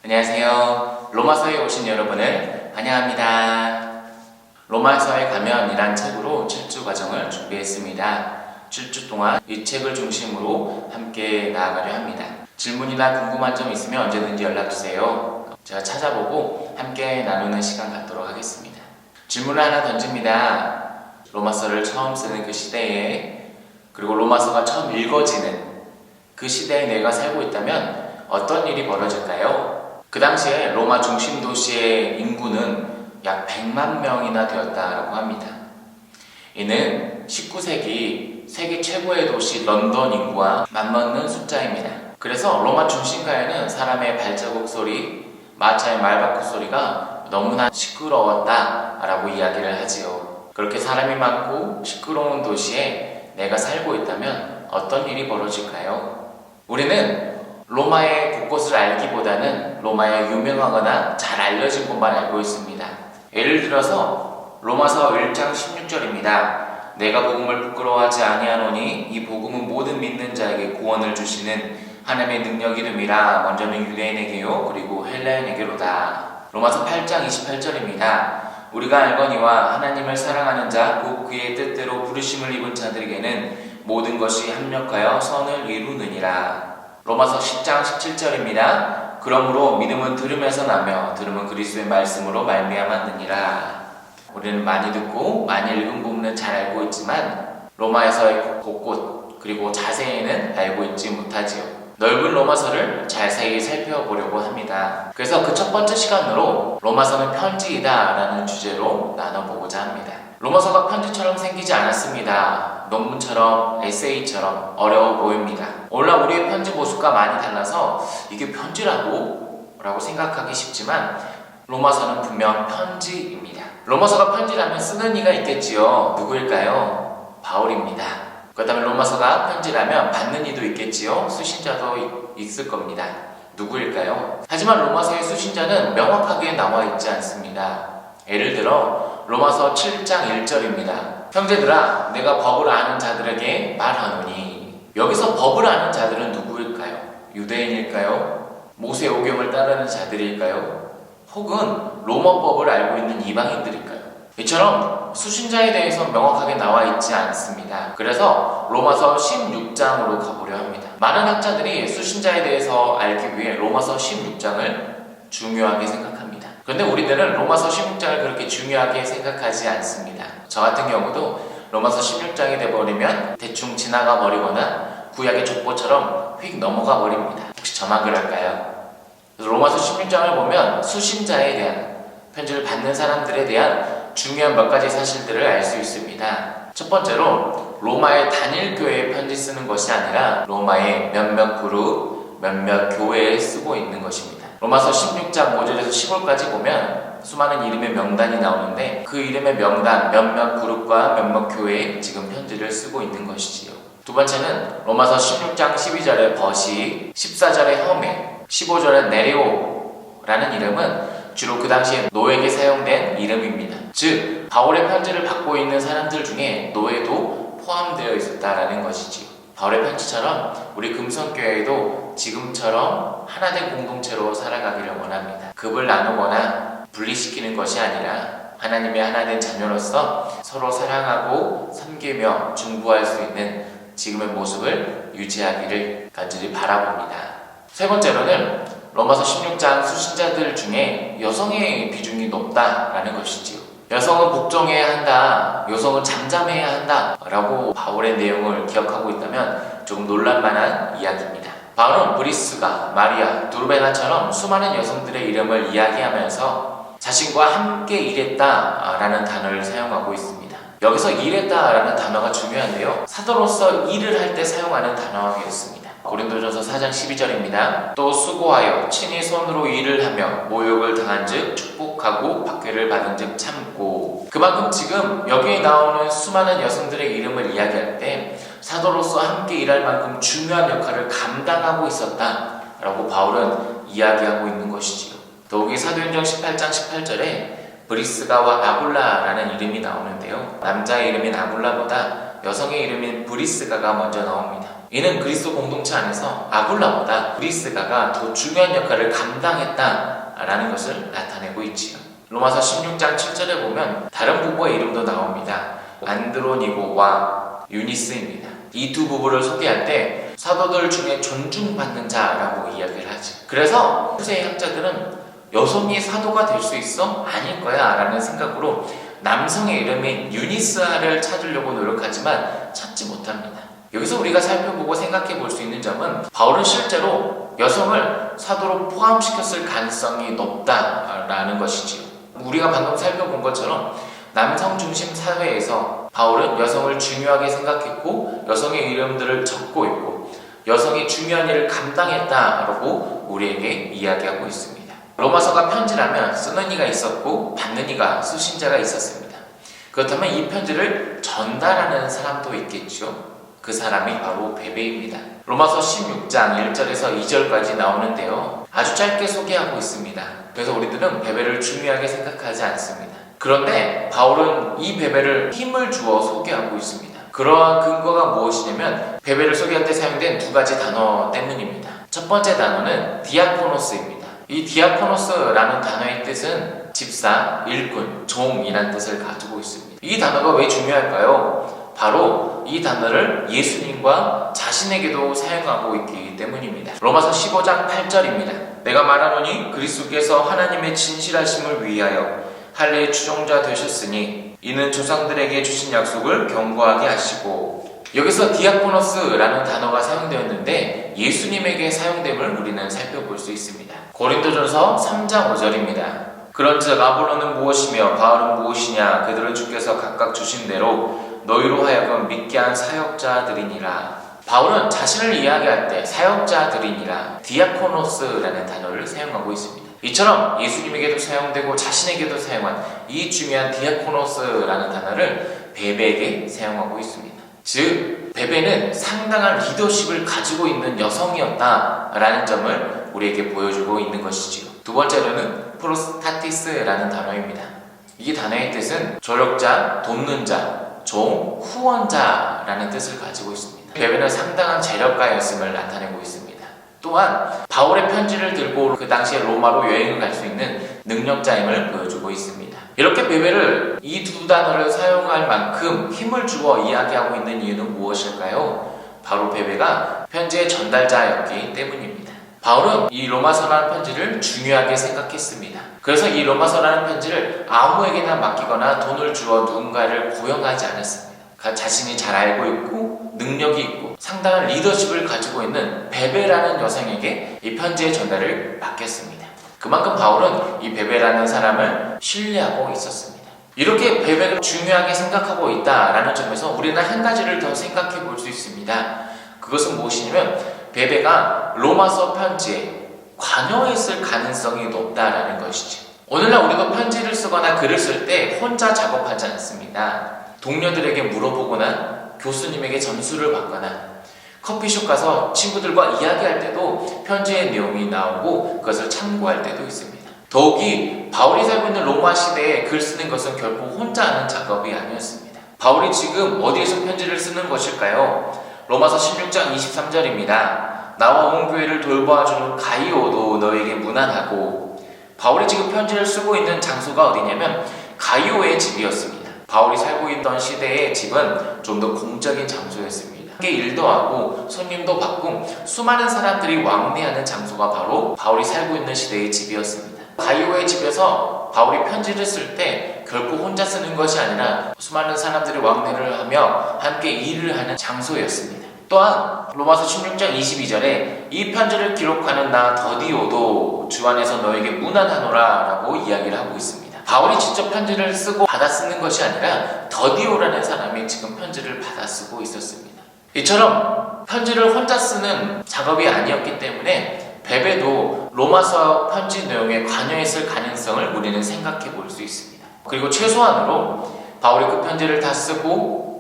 안녕하세요. 로마서에 오신 여러분을 환영합니다. 로마서에 가면이란 책으로 7주 과정을 준비했습니다. 7주 동안 이 책을 중심으로 함께 나아가려 합니다. 질문이나 궁금한 점 있으면 언제든지 연락주세요. 제가 찾아보고 함께 나누는 시간 갖도록 하겠습니다. 질문을 하나 던집니다. 로마서를 처음 쓰는 그 시대에, 그리고 로마서가 처음 읽어지는 그 시대에 내가 살고 있다면 어떤 일이 벌어질까요? 그 당시에 로마 중심 도시의 인구는 약 100만 명이나 되었다고 합니다. 이는 19세기 세계 최고의 도시 런던 인구와 맞먹는 숫자입니다. 그래서 로마 중심가에는 사람의 발자국 소리, 마차의 말바꾸 소리가 너무나 시끄러웠다라고 이야기를 하지요. 그렇게 사람이 많고 시끄러운 도시에 내가 살고 있다면 어떤 일이 벌어질까요? 우리는 로마의 곳곳을 알기보다는 로마의 유명하거나 잘 알려진 곳만 알고 있습니다. 예를 들어서 로마서 1장 16절입니다. 내가 복음을 부끄러워하지 아니하노니 이 복음은 모든 믿는 자에게 구원을 주시는 하나님의 능력이름이라. 먼저는 유대인에게요 그리고 헬라인에게로다. 로마서 8장 28절입니다. 우리가 알거니와 하나님을 사랑하는 자 곧 그의 뜻대로 부르심을 입은 자들에게는 모든 것이 합력하여 선을 이루느니라. 로마서 10장 17절입니다. 그러므로 믿음은 들음에서 나며 들음은 그리스도의 말씀으로 말미암았느니라. 우리는 많이 듣고 많이 읽은 부분은 잘 알고 있지만 로마에서의 곳곳 그리고 자세히는 알고 있지 못하지요. 넓은 로마서를 자세히 살펴보려고 합니다. 그래서 그 첫 번째 시간으로 로마서는 편지이다 라는 주제로 나눠보고자 합니다. 로마서가 편지처럼 생기지 않았습니다. 논문처럼 에세이처럼 어려워 보입니다. 오늘날 우리의 편지 모습과 많이 달라서 이게 편지라고? 라고 생각하기 쉽지만 로마서는 분명 편지입니다. 로마서가 편지라면 쓰는 이가 있겠지요. 누구일까요? 바울입니다. 그렇다면 로마서가 편지라면 받는 이도 있겠지요. 수신자도 있을 겁니다. 누구일까요? 하지만 로마서의 수신자는 명확하게 나와 있지 않습니다. 예를 들어 로마서 7장 1절입니다. 형제들아 내가 법을 아는 자들에게 말하노니. 여기서 법을 아는 자들은 누구일까요? 유대인일까요? 모세 오경을 따르는 자들일까요? 혹은 로마법을 알고 있는 이방인들일까요? 이처럼 수신자에 대해서 명확하게 나와 있지 않습니다. 그래서 로마서 16장으로 가보려 합니다. 많은 학자들이 수신자에 대해서 알기 위해 로마서 16장을 중요하게 생각합니다. 그런데 우리들은 로마서 16장을 그렇게 중요하게 생각하지 않습니다. 저 같은 경우도 로마서 16장이 돼버리면 대충 지나가 버리거나 구약의 족보처럼 휙 넘어가 버립니다. 혹시 저만 그럴까요? 그래서 로마서 16장을 보면 수신자에 대한, 편지를 받는 사람들에 대한 중요한 몇 가지 사실들을 알 수 있습니다. 첫 번째로 로마의 단일교회에 편지 쓰는 것이 아니라 로마의 몇몇 그룹, 몇몇 교회에 쓰고 있는 것입니다. 로마서 16장 5절에서 10절까지 보면 수많은 이름의 명단이 나오는데 그 이름의 명단, 몇몇 그룹과 몇몇 교회에 지금 편지를 쓰고 있는 것이지요. 두 번째는 로마서 16장 12절의 버시, 14절의 혐에, 15절의 네레오라는 이름은 주로 그 당시에 노예에게 사용된 이름입니다. 즉 바울의 편지를 받고 있는 사람들 중에 노예도 포함되어 있었다라는 것이지요. 바울의 편지처럼 우리 금성교회에도 지금처럼 하나된 공동체로 살아가기를 원합니다. 급을 나누거나 분리시키는 것이 아니라 하나님의 하나된 자녀로서 서로 사랑하고 섬기며 중보할 수 있는 지금의 모습을 유지하기를 간절히 바라봅니다. 세 번째로는 로마서 16장 수신자들 중에 여성의 비중이 높다라는 것이지요. 여성은 복종해야 한다, 여성은 잠잠해야 한다 라고 바울의 내용을 기억하고 있다면 조금 놀랄만한 이야기입니다. 바울은 브리스가, 마리아, 두르베나처럼 수많은 여성들의 이름을 이야기하면서 자신과 함께 일했다 라는 단어를 사용하고 있습니다. 여기서 일했다 라는 단어가 중요한데요, 사도로서 일을 할 때 사용하는 단어였습니다. 고린도전서 4장 12절입니다. 또 수고하여 친히 손으로 일을 하며 모욕을 당한 즉 축복하고 박해를 받은 즉 참고. 그만큼 지금 여기에 나오는 수많은 여성들의 이름을 이야기할 때 사도로서 함께 일할 만큼 중요한 역할을 감당하고 있었다 라고 바울은 이야기하고 있는 것이지요. 더욱이 사도행전 18장 18절에 브리스가와 아굴라라는 이름이 나오는데요, 남자의 이름인 아굴라보다 여성의 이름인 브리스가가 먼저 나옵니다. 이는 그리스도 공동체 안에서 아굴라보다 브리스가가 더 중요한 역할을 감당했다라는 것을 나타내고 있지요. 로마서 16장 7절에 보면 다른 부부의 이름도 나옵니다. 안드로니고와 유니스입니다. 이 두 부부를 소개할 때 사도들 중에 존중받는 자라고 이야기를 하죠. 그래서 후세 학자들은 여성이 사도가 될 수 있어? 아닐 거야 라는 생각으로 남성의 이름인 유니스아를 찾으려고 노력하지만 찾지 못합니다. 여기서 우리가 살펴보고 생각해 볼 수 있는 점은 바울은 실제로 여성을 사도로 포함시켰을 가능성이 높다라는 것이지요. 우리가 방금 살펴본 것처럼 남성 중심 사회에서 바울은 여성을 중요하게 생각했고 여성의 이름들을 적고 있고 여성이 중요한 일을 감당했다라고 우리에게 이야기하고 있습니다. 로마서가 편지라면 쓰는 이가 있었고 받는 이가 수신자가 있었습니다. 그렇다면 이 편지를 전달하는 사람도 있겠죠. 그 사람이 바로 베베입니다. 로마서 16장 1절에서 2절까지 나오는데요. 아주 짧게 소개하고 있습니다. 그래서 우리들은 베베를 중요하게 생각하지 않습니다. 그런데 바울은 이 베베를 힘을 주어 소개하고 있습니다. 그러한 근거가 무엇이냐면 베베를 소개할 때 사용된 두 가지 단어 때문입니다. 첫 번째 단어는 디아코노스입니다. 이 디아코노스라는 단어의 뜻은 집사, 일꾼, 종이라는 뜻을 가지고 있습니다. 이 단어가 왜 중요할까요? 바로 이 단어를 예수님과 자신에게도 사용하고 있기 때문입니다. 로마서 15장 8절입니다. 내가 말하노니 그리스도께서 하나님의 진실하심을 위하여 할례의 추종자 되셨으니 이는 조상들에게 주신 약속을 견고하게 하시고, 여기서 디아코노스라는 단어가 사용되었는데 예수님에게 사용됨을 우리는 살펴볼 수 있습니다. 고린도전서 3장 5절입니다. 그런즉 아볼로는 무엇이며 바울은 무엇이냐? 그들은 주께서 각각 주신 대로 너희로 하여금 믿게 한 사역자들이니라. 바울은 자신을 이야기할 때 사역자들이니라 디아코노스라는 단어를 사용하고 있습니다. 이처럼 예수님에게도 사용되고 자신에게도 사용한 이 중요한 디아코노스라는 단어를 베베에게 사용하고 있습니다. 즉 베베는 상당한 리더십을 가지고 있는 여성이었다라는 점을 우리에게 보여주고 있는 것이지요. 두 번째로는 프로스타티스라는 단어입니다. 이 단어의 뜻은 조력자, 돕는 자, 종, 후원자라는 뜻을 가지고 있습니다. 베베는 상당한 재력가였음을 나타내고 있습니다. 또한 바울의 편지를 들고 그 당시에 로마로 여행을 갈 수 있는 능력자임을 보여주고 있습니다. 이렇게 베베를 이 두 단어를 사용할 만큼 힘을 주어 이야기하고 있는 이유는 무엇일까요? 바로 베베가 편지의 전달자였기 때문입니다. 바울은 이 로마서라는 편지를 중요하게 생각했습니다. 그래서 이 로마서라는 편지를 아무에게나 맡기거나 돈을 주어 누군가를 고용하지 않았습니다. 자신이 잘 알고 있고 능력이 있고 상당한 리더십을 가지고 있는 베베라는 여성에게 이 편지의 전달을 맡겼습니다. 그만큼 바울은 이 베베라는 사람을 신뢰하고 있었습니다. 이렇게 베베를 중요하게 생각하고 있다라는 점에서 우리는 한 가지를 더 생각해 볼 수 있습니다. 그것은 무엇이냐면 베베가 로마서 편지에 관여했을 가능성이 높다라는 것이죠. 오늘날 우리가 편지를 쓰거나 글을 쓸 때 혼자 작업하지 않습니다. 동료들에게 물어보거나 교수님에게 점수를 받거나 커피숍 가서 친구들과 이야기할 때도 편지의 내용이 나오고 그것을 참고할 때도 있습니다. 더욱이 바울이 살고 있는 로마 시대에 글 쓰는 것은 결코 혼자 하는 작업이 아니었습니다. 바울이 지금 어디에서 편지를 쓰는 것일까요? 로마서 16장 23절입니다. 나와 온 교회를 돌봐주는 가이오도 너에게 문안하고. 바울이 지금 편지를 쓰고 있는 장소가 어디냐면 가이오의 집이었습니다. 바울이 살고 있던 시대의 집은 좀 더 공적인 장소였습니다. 함께 일도 하고 손님도 받고 수많은 사람들이 왕래하는 장소가 바로 바울이 살고 있는 시대의 집이었습니다. 가이오의 집에서 바울이 편지를 쓸 때 결코 혼자 쓰는 것이 아니라 수많은 사람들이 왕래를 하며 함께 일을 하는 장소였습니다. 또한 로마서 16장 22절에 이 편지를 기록하는 나 더디오도 주 안에서 너에게 문안하노라 라고 이야기를 하고 있습니다. 바울이 직접 편지를 쓰고 받아 쓰는 것이 아니라 더디오라는 사람이 지금 편지를 받아 쓰고 있었습니다. 이처럼 편지를 혼자 쓰는 작업이 아니었기 때문에 베베도 로마서 편지 내용에 관여했을 가능성을 우리는 생각해 볼 수 있습니다. 그리고 최소한으로 바울이 그 편지를 다 쓰고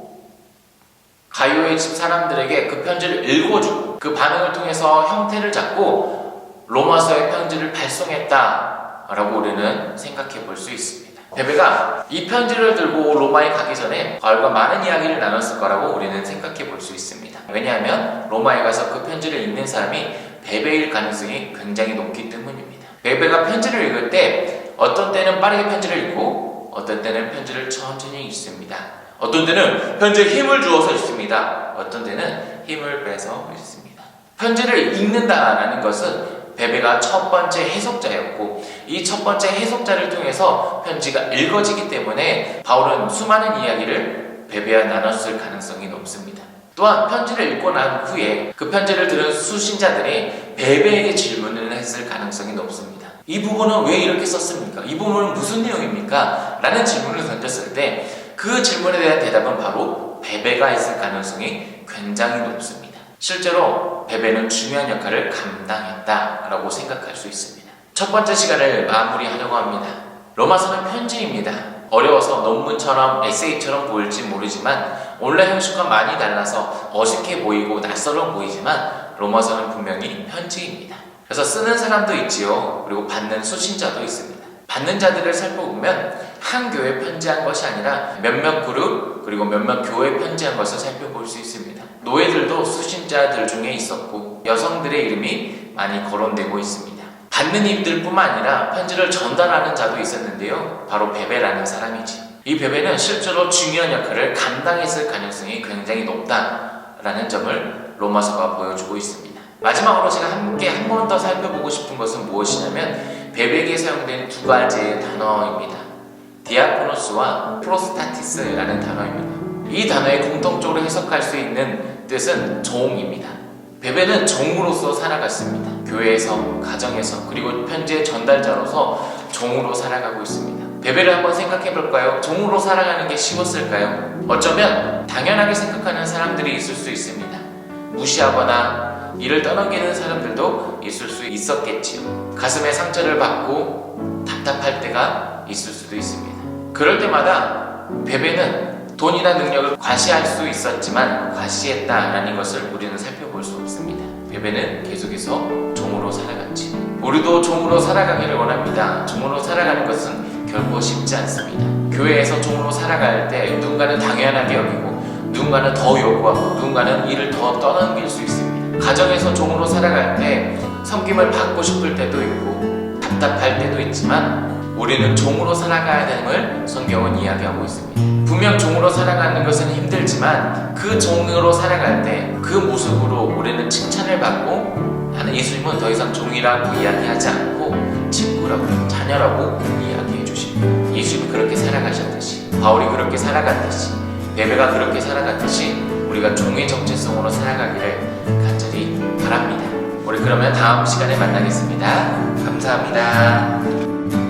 가이오의 집 사람들에게 그 편지를 읽어주고 그 반응을 통해서 형태를 잡고 로마서의 편지를 발송했다라고 우리는 생각해 볼 수 있습니다. 베베가 이 편지를 들고 로마에 가기 전에 바울과 많은 이야기를 나눴을 거라고 우리는 생각해 볼 수 있습니다. 왜냐하면 로마에 가서 그 편지를 읽는 사람이 베베일 가능성이 굉장히 높기 때문입니다. 베베가 편지를 읽을 때 어떤 때는 빠르게 편지를 읽고 어떤 때는 편지를 천천히 읽습니다. 어떤 때는 편지에 힘을 주어서 읽습니다. 어떤 때는 힘을 빼서 읽습니다. 편지를 읽는다라는 것은 베베가 첫 번째 해석자였고 이 첫 번째 해석자를 통해서 편지가 읽어지기 때문에 바울은 수많은 이야기를 베베와 나눴을 가능성이 높습니다. 또한 편지를 읽고 난 후에 그 편지를 들은 수신자들이 베베에게 질문을 했을 가능성이 높습니다. 이 부분은 왜 이렇게 썼습니까? 이 부분은 무슨 내용입니까? 라는 질문을 던졌을 때 그 질문에 대한 대답은 바로 베베가 했을 가능성이 굉장히 높습니다. 실제로 베베는 중요한 역할을 감당했다라고 생각할 수 있습니다. 첫 번째 시간을 마무리하려고 합니다. 로마서는 편지입니다. 어려워서 논문처럼 에세이처럼 보일지 모르지만 온라인 형식과 많이 달라서 어색해 보이고 낯설어 보이지만 로마서는 분명히 편지입니다. 그래서 쓰는 사람도 있지요. 그리고 받는 수신자도 있습니다. 받는 자들을 살펴보면 한 교회에 편지한 것이 아니라 몇몇 그룹 그리고 몇몇 교회에 편지한 것을 살펴볼 수 있습니다. 노예들도 수신자들 중에 있었고 여성들의 이름이 많이 거론되고 있습니다. 받는 이들뿐만 아니라 편지를 전달하는 자도 있었는데요. 바로 베베라는 사람이지. 이 베베는 실제로 중요한 역할을 감당했을 가능성이 굉장히 높다라는 점을 로마서가 보여주고 있습니다. 마지막으로 제가 함께 한 번 더 살펴보고 싶은 것은 무엇이냐면 베베에게 사용된 두 가지의 단어입니다. 디아코노스와 프로스타티스라는 단어입니다. 이 단어의 공통적으로 해석할 수 있는 뜻은 종입니다. 베베는 종으로서 살아갔습니다. 교회에서, 가정에서, 그리고 편지의 전달자로서 종으로 살아가고 있습니다. 베베를 한번 생각해 볼까요? 종으로 살아가는 게 쉬웠을까요? 어쩌면 당연하게 생각하는 사람들이 있을 수 있습니다. 무시하거나 이를 떠넘기는 사람들도 있을 수 있었겠지요. 가슴에 상처를 받고 답답할 때가 있을 수도 있습니다. 그럴 때마다 베베는 돈이나 능력을 과시할 수 있었지만 과시했다라는 것을 우리는 살펴볼 수 없습니다. 베베는 계속해서 종으로 살아갔지. 우리도 종으로 살아가기를 원합니다. 종으로 살아가는 것은 결코 쉽지 않습니다. 교회에서 종으로 살아갈 때 누군가는 당연하게 여기고 누군가는 더 요구하고 누군가는 이를 더 떠넘길 수 있습니다. 가정에서 종으로 살아갈 때 섬김을 받고 싶을 때도 있고 답답할 때도 있지만 우리는 종으로 살아가야 되는 걸 성경은 이야기하고 있습니다. 분명 종으로 살아가는 것은 힘들지만 그 종으로 살아갈 때 그 모습으로 우리는 칭찬을 받고 나는 예수님은 더 이상 종이라고 이야기하지 않고 친구라고 자녀라고 이야기해 주십니다. 예수님이 그렇게 살아가셨듯이 바울이 그렇게 살아갔듯이 베베가 그렇게 살아갔듯이 우리가 종의 정체성으로 살아가기를 간절히 바랍니다. 우리 그러면 다음 시간에 만나겠습니다. 감사합니다.